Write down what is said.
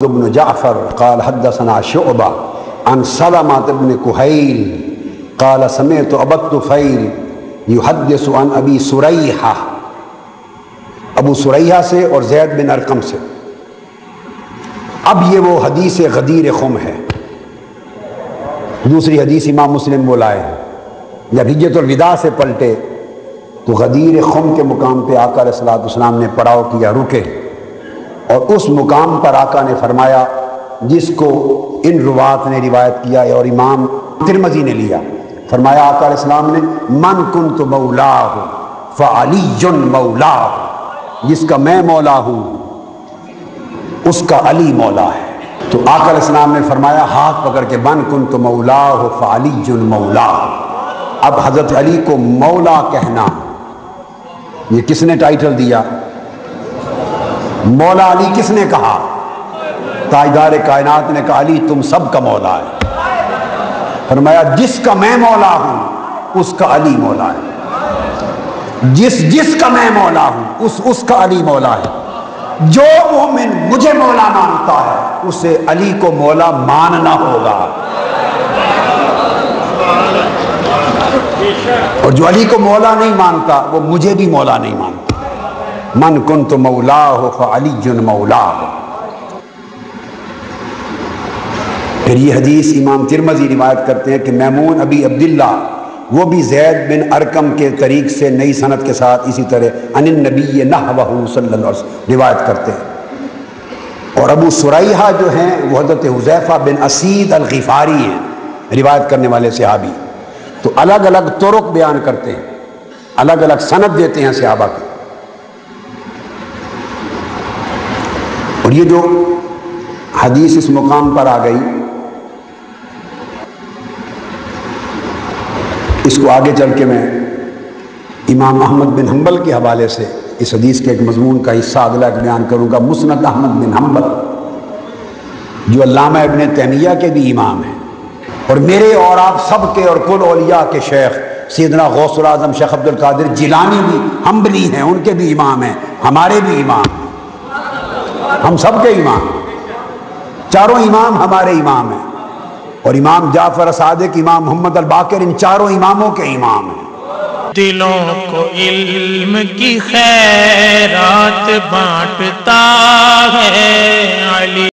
ابن جعفر قال حدثنا شعبہ عن سلمة بن كهيل قال سمعت ابا الطفيل يحدث عن ابی سریحہ، ابو سریحہ سے اور زید بن ارقم سے۔ اب یہ وہ حدیث غدیر خم ہے، دوسری حدیث امام مسلم بلائے ہیں۔ جب حجۃ الوداع سے پلٹے تو غدیر خم کے مقام پہ آقا علیہ الصلوۃ والسلام نے پڑاؤ کیا، رکے، اور اس مقام پر آقا نے فرمایا جس کو ان روات نے روایت کیا ہے اور امام ترمذی نے لیا، فرمایا آقا علیہ السلام نے من کنت مولاہ فعلی مولاہ، جس کا میں مولا ہوں اس کا علی مولا ہے۔ تو آقا علیہ السلام نے فرمایا ہاتھ پکڑ کے من کنت مولاہ فعلی مولاہ، اب حضرت علی کو مولا کہنا، یہ کس نے ٹائٹل دیا؟ مولا علی کس نے کہا؟ تاجدار کائنات نے کہا علی تم سب کا مولا ہے۔ فرمایا جس کا میں مولا ہوں اس کا علی مولا ہے، جس کا میں مولا ہوں اس کا علی مولا ہے۔ جو مومن مجھے مولا مانتا ہے اسے علی کو مولا ماننا ہوگا، اور جو علی کو مولا نہیں مانتا وہ مجھے بھی مولا نہیں مانتا۔ من کنت مولاہ فعلی مولاہ۔ پھر یہ حدیث امام ترمذی روایت کرتے ہیں کہ میمون ابی عبداللہ، وہ بھی زید بن ارقم کے طریق سے نئی سند کے ساتھ اسی طرح عن النبی نحوہ صلی اللہ علیہ وسلم روایت کرتے ہیں، اور ابو سریحہ جو ہیں وہ حضرت حذیفہ بن اسید الغفاری ہیں، روایت کرنے والے صحابی۔ تو الگ الگ طرق بیان کرتے ہیں، الگ الگ سند دیتے ہیں صحابہ کی۔ اور یہ جو حدیث اس مقام پر آ گئی، اس کو آگے چل کے میں امام احمد بن حنبل کے حوالے سے اس حدیث کے ایک مضمون کا حصہ اگلا بیان کروں گا۔ مسند احمد بن حنبل جو علامہ ابن تیمیہ کے بھی امام ہیں، اور میرے اور آپ سب کے اور کل اولیاء کے شیخ سیدنا غوث العظم شیخ عبد القادر جیلانی بھی حنبلی ہیں، ان کے بھی امام ہیں، ہمارے بھی امام ہیں، ہم سب کے امام، چاروں امام ہمارے امام ہیں، اور امام جعفر صادق، امام محمد الباقر، ان چاروں اماموں کے امام ہیں۔ دلوں کو علم کی خیرات بانٹتا ہے علی۔